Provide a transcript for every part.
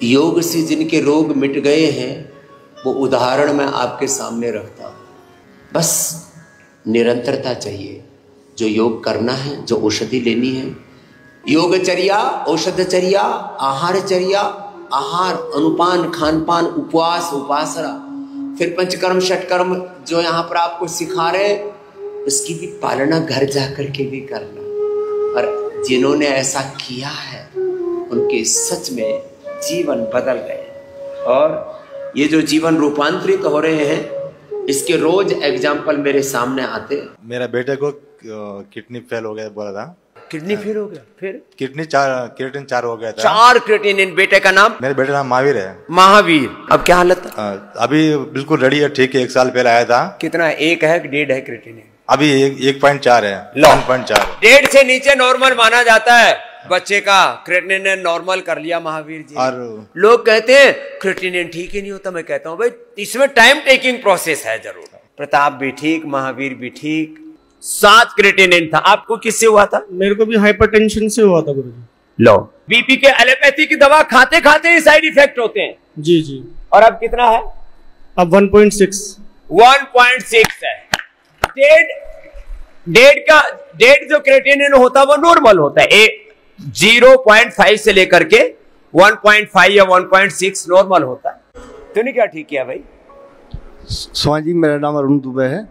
योग से जिनके रोग मिट गए हैं वो उदाहरण मैं आपके सामने रखता हूँ। बस निरंतरता चाहिए। जो योग करना है, जो औषधि लेनी है, योगचर्या, औषधचर्या, आहारचर्या, आहार, अनुपान, खानपान, उपवास, उपासना, फिर पंचकर्म, षटकर्म जो यहाँ पर आपको सिखा रहे हैं, उसकी भी पालना घर जाकर के भी करना। और जिन्होंने ऐसा किया है उनके सच में जीवन बदल गए। और ये जो जीवन रूपांतरित हो रहे हैं, इसके रोज एग्जाम्पल मेरे सामने आते। मेरा बेटे को किडनी फेल हो गया बोला था। किडनी फेल हो गया, फिर किडनी क्रिएटिन 4 हो गया था। 4 क्रिएटिनिन। बेटे का नाम? मेरे बेटे का नाम महावीर है। महावीर। अब क्या हालत है? अभी बिल्कुल रेडी है, ठीक है। 1 साल पहले आया था। कितना है? 1 है कि 1.5 है क्रिएटिनिन? अभी 1.4 है। 1.4। 1.5 से नीचे नॉर्मल माना जाता है बच्चे का। क्रिएटिनिन नॉर्मल कर लिया महावीर जी। और लोग कहते हैं क्रिएटिनिन ठीक ही नहीं होता। मैं कहता हूँ भाई इसमें टाइम टेकिंग प्रोसेस है जरूर। प्रताप भी ठीक, महावीर भी ठीक। 7 क्रिएटिनिन था। आपको किससे हुआ था? मेरे को भी हाइपरटेंशन से हुआ था गुरुजी। लो, बीपी के एलोपैथी की दवा खाते खाते ही साइड इफेक्ट होते हैं। जी जी। और अब कितना है? अब 1.6 है। डेढ़ जो क्रिएटिनिन होता है वो नॉर्मल होता है। 0.5 से लेकर के 1.5 या 1.6 नॉर्मल होता है। तूने क्या ठीक किया भाई? स्वामी जी, मेरा नाम अरुण दुबे है।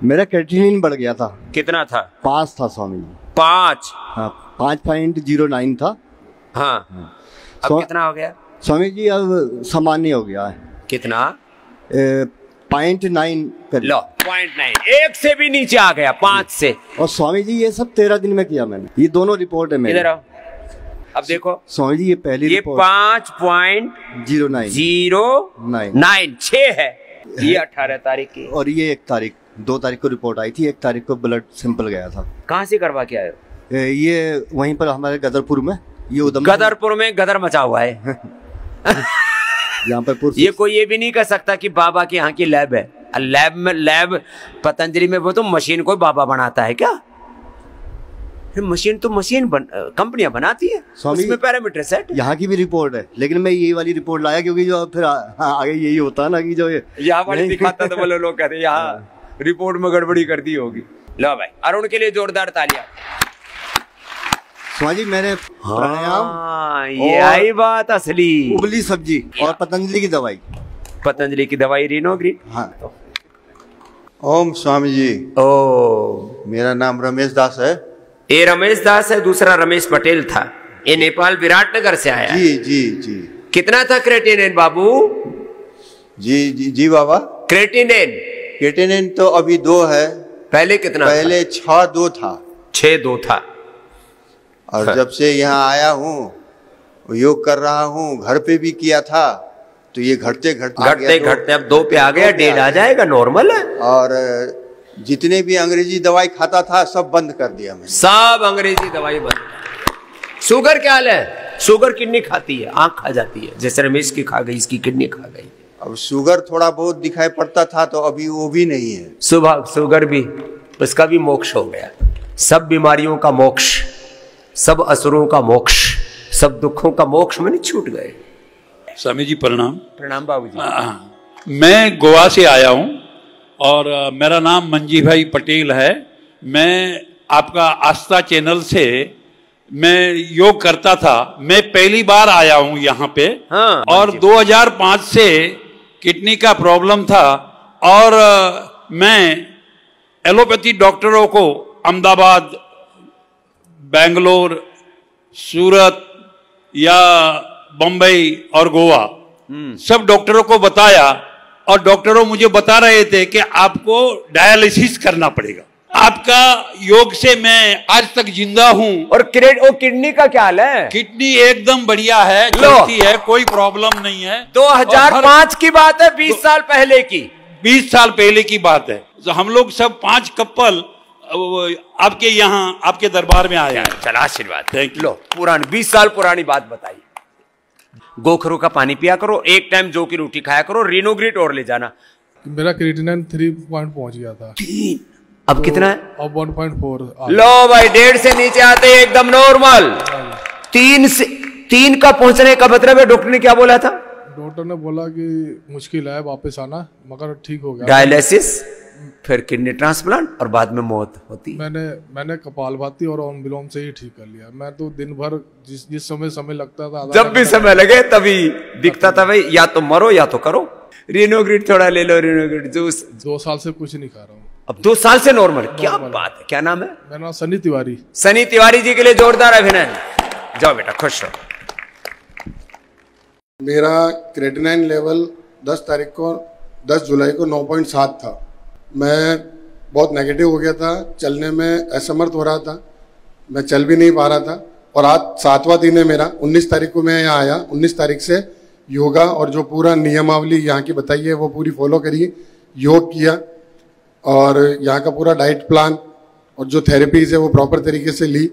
मेरा क्रिएटिनिन बढ़ गया था। कितना था? 5 था स्वामी जी। 5? हाँ, 5.09 था। हाँ। अब कितना हो गया? स्वामी जी अब सामान्य हो गया है। कितना? 0.9 कर लो। 0.9, 1 से भी नीचे आ गया, 5 से। और स्वामी जी ये सब 13 दिन में किया मैंने। ये दोनों रिपोर्ट है मेरी। इधर आओ। अब देखो स्वामी जी, ये पहली रिपोर्ट 5.09 6 है। ये 18 तारीख की। और ये 1 तारीख, 2 तारीख को रिपोर्ट आई थी। 1 तारीख को ब्लड सैंपल गया था। कहाँ से करवा के आए हो? ये वहीं पर हमारे गदरपुर में। ये उधम गदरपुर में गदर मचा हुआ है। यहाँ पर ये कोई ये भी नहीं कर सकता कि बाबा के यहाँ की लैब है। लैब पतंजलि में वो तो मशीन को बाबा बनाता है क्या? मशीन तो कंपनियां बनाती है, उसमें पैरामीटर सेट। यहाँ की भी रिपोर्ट है, लेकिन मैं यही वाली रिपोर्ट लाया क्योंकि जो फिर आगे यही होता है ना कि जो यहाँ वाली दिखाता तो बोले लोग कहते हैं यहाँ रिपोर्ट में गड़बड़ी कर दी होगी। लो भाई, अरुण के लिए जोरदार तालियां। स्वामी जी, मेरे प्राणायाम, ये आई बात असली। उबली सब्जी और पतंजलि की दवाई। पतंजलि की दवाई रीनोग्रीन। हाँ। ओम स्वामी जी। ओ, मेरा नाम रमेश दास है। ये रमेश दास है, दूसरा रमेश पटेल था। ये नेपाल विराटनगर से आया। जी जी जी। कितना था क्रिएटिनिन बाबू? जी जी जी बाबा। क्रिएटिनिन तो अभी 2 है। पहले कितना? पहले 6.2 था। 6.2 था। और जब से यहाँ आया हूँ, योग कर रहा हूँ, घर पे भी किया था, तो ये घटते अब 2 पे आ गया। 1.5 आ जाएगा, नॉर्मल है। और जितने भी अंग्रेजी दवाई खाता था सब बंद कर दिया मैंने। सब अंग्रेजी दवाई बंद। शुगर क्या हाल है? शुगर किडनी खाती है, आंख खा जाती है। जैसे रमेश की खा गई, इसकी किडनी खा गई। अब शुगर थोड़ा बहुत दिखाई पड़ता था, तो अभी वो भी नहीं है। सुबह शुगर भी, उसका भी मोक्ष हो गया। सब बीमारियों का मोक्ष, सब असुरों का मोक्ष, सब दुखों का मोक्ष में छूट गए। स्वामी जी प्रणाम। प्रणाम बाबूजी। मैं गोवा से आया हूँ और मेरा नाम मंजी भाई पटेल है। मैं आपका आस्था चैनल से मैं योग करता था। मैं पहली बार आया हूँ यहाँ पे। हाँ, और 2005 से किडनी का प्रॉब्लम था और मैं एलोपैथी डॉक्टरों को अहमदाबाद, बेंगलोर, सूरत या बम्बई और गोवा सब डॉक्टरों को बताया और डॉक्टरों मुझे बता रहे थे कि आपको डायलिसिस करना पड़ेगा। आपका योग से मैं आज तक जिंदा हूँ। और किडनी का क्या हाल है? किडनी एकदम बढ़िया है, चलती है, कोई प्रॉब्लम नहीं है। 2005 की बात है, 20 साल पहले की। 20 साल पहले की बात है। तो हम लोग सब 5 कपल आपके यहाँ, आपके दरबार में आए हैं। चला, आशीर्वाद। Thank you. लो, पुरानी 20 साल पुरानी बात बताई। गोखरू का पानी पिया करो, एक टाइम जौ की रोटी खाया करो, रीनोग्रिट और ले जाना। मेरा क्रिएटिनिन 3 पॉइंट पहुंच गया था। अब कितना है? अब 1.4। लो भाई, 1.5 से नीचे आते एकदम नॉर्मल। 3 से 3 का पहुंचने का मतलब है, डॉक्टर ने क्या बोला था? डॉक्टर ने बोला कि मुश्किल है वापस आना, मगर ठीक हो गया। डायलिसिस, फिर किडनी ट्रांसप्लांट और बाद में मौत होती। मैंने कपालभाति और अनुलोम विलोम से ही ठीक कर लिया। मैं तो दिन भर जिस समय लगता था, जब भी समय लगे तभी दिखता था भाई या तो मरो या तो करो। रिनोग्रिड थोड़ा ले लो, रिनोग्रिड जूस। 2 साल से कुछ नहीं खा रहा हूँ। अब 2 साल से नॉर्मल? क्या बात है, क्या नाम है? मेरा नाम सनी तिवारी। सनी तिवारी जी के लिए जोरदार अभिनंदन। जाओ बेटा, खुश रहो। मेरा क्रेटिनाइन लेवल 10 जुलाई को 9.7 था। मैं बहुत नेगेटिव हो गया था, चलने में असमर्थ हो रहा था, मैं चल भी नहीं पा रहा था। और आज 7वां दिन है मेरा। 19 तारीख को मैं यहाँ आया। 19 तारीख से योगा और जो पूरा नियमावली यहाँ की बताई है वो पूरी फॉलो करी, योग किया और यहाँ का पूरा डाइट प्लान और जो थेरेपीज है वो प्रॉपर तरीके से ली।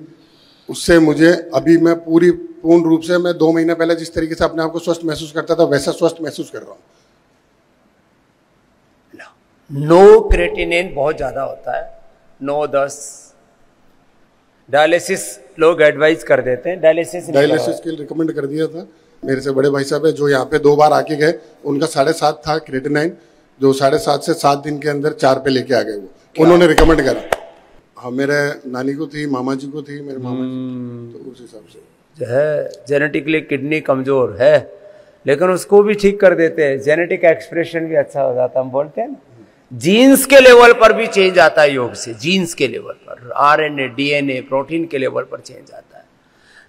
उससे मुझे अभी मैं पूर्ण रूप से, मैं 2 महीने पहले जिस तरीके से अपने आप को स्वस्थ महसूस करता था वैसा स्वस्थ महसूस कर रहा हूँ। नो क्रेटिनिन बहुत ज्यादा होता है, 9-10। डायलिसिस लोग एडवाइज कर देते हैं, डायलिसिस के लिए रिकमेंड कर दिया था। मेरे से बड़े भाई साहब है जो यहाँ पे 2 बार आके गए, उनका 7.5 था क्रेटिनाइन, जो 7.5 से 7 दिन के अंदर 4 पे लेके आ गए। वो उन्होंने रिकमेंड करा। हाँ, मेरे नानी को थी, मामा जी को थी, मेरे मामा जी, तो उस हिसाब से जो है जेनेटिकली किडनी कमजोर है लेकिन उसको भी ठीक कर देते हैं। जेनेटिक एक्सप्रेशन भी अच्छा हो जाता है, हम बोलते हैं ना। जीन्स के लेवल पर भी चेंज आता है योग से, जीन्स के लेवल पर, आरएनए, डीएनए, प्रोटीन के लेवल पर चेंज आता है।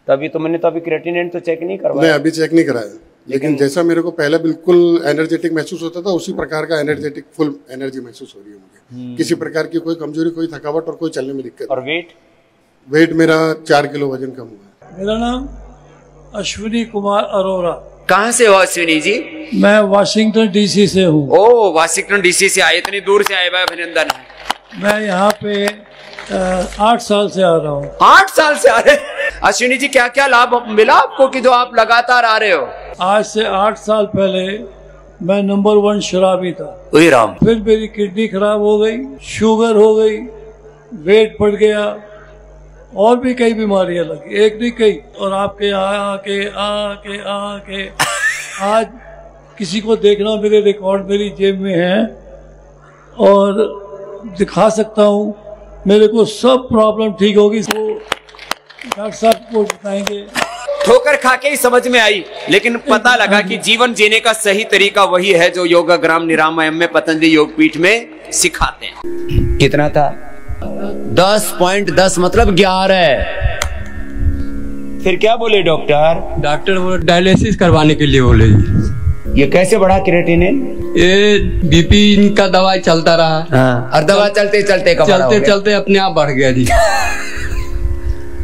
तभी तो मैंने तो अभी क्रेटिनिन तो चेक नहीं करवाया। नहीं, अभी चेक नहीं कराया, लेकिन जैसा मेरे को पहले बिल्कुल एनर्जेटिक महसूस होता था उसी प्रकार का एनर्जेटिक फुल एनर्जी महसूस हो रही है मुझे। किसी प्रकार की कोई कमजोरी, कोई थकावट और कोई चलने में दिक्कत। और वेट मेरा 4 किलो वजन कम हुआ है। मेरा नाम अश्विनी कुमार अरोरा। कहाँ से हो अश्विनी जी? मैं वाशिंगटन डीसी से हूँ। ओ, वाशिंगटन डीसी से आए, इतनी दूर से आए, भाई अभिनंदन है। मैं यहाँ पे 8 साल से आ रहा हूँ। 8 साल से आ रहे हैं? अश्विनी जी, क्या क्या लाभ मिला आपको कि जो आप लगातार आ रहे हो? आज से 8 साल पहले मैं नंबर 1 शराबी था। ओए राम। फिर मेरी किडनी खराब हो गई, शुगर हो गई, वेट बढ़ गया और भी कई बीमारियां लगी, एक नहीं कई। और आपके आके आके आके आज किसी को देखना, मेरे रिकॉर्ड मेरी जेब में है और दिखा सकता हूँ। मेरे को सब प्रॉब्लम ठीक होगी, वो डॉक्टर साहब को बताएंगे। ठोकर खा के ही समझ में आई, लेकिन पता लगा कि जीवन जीने का सही तरीका वही है जो योगाग्राम निरामयम में पतंजलि योगपीठ में सिखाते हैं। कितना था? 10.10 मतलब 11। फिर क्या बोले डॉक्टर? डॉक्टर बोले डायलिसिस करवाने के लिए बोले। ये कैसे बढ़ा क्रेटिनिन? ये बीपी का दवाई चलता रहा। हाँ। और दवा चलते चलते अपने आप बढ़ गया जी।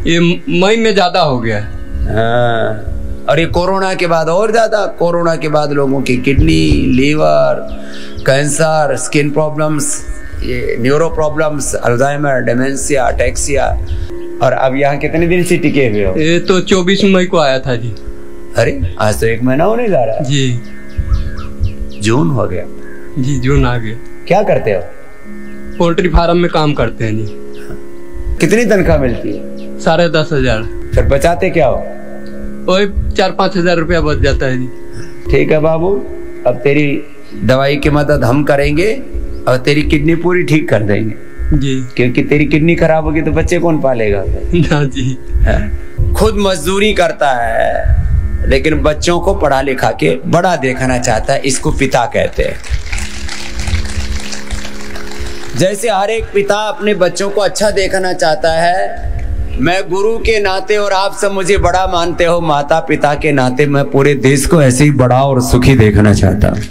ये मई में ज्यादा हो गया। हाँ। और ये कोरोना के बाद और ज्यादा। कोरोना के बाद लोगों की kidney, liver, cancer, skin problems, ये neuro problems, Alzheimer, dementia, ataxia. और अब यहाँ कितने दिन से टिके हुए हो? ये तो 24 मई को आया था जी। अरे आज तो 1 महीना होने जा रहा है जी। जून हो गया जी, जून आ गया। क्या करते हो? पोल्ट्री फार्म में काम करते हैं जी। कितनी तनख्वाह मिलती है? 10,500। फिर बचाते क्या हो? वही 4-5 हजार रुपया बच जाता है जी। ठीक है बाबू, अब तेरी दवाई की मदद हम करेंगे और तेरी किडनी पूरी ठीक कर देंगे जी। क्योंकि तेरी किडनी खराब होगी तो बच्चे कौन पालेगा? ना जी। खुद मजदूरी करता है लेकिन बच्चों को पढ़ा लिखा के बड़ा देखना चाहता है, इसको पिता कहते हैं। जैसे हर एक पिता अपने बच्चों को अच्छा देखना चाहता है, मैं गुरु के नाते और आप सब मुझे बड़ा मानते हो, माता पिता के नाते मैं पूरे देश को ऐसे ही बड़ा और सुखी देखना चाहता हूं।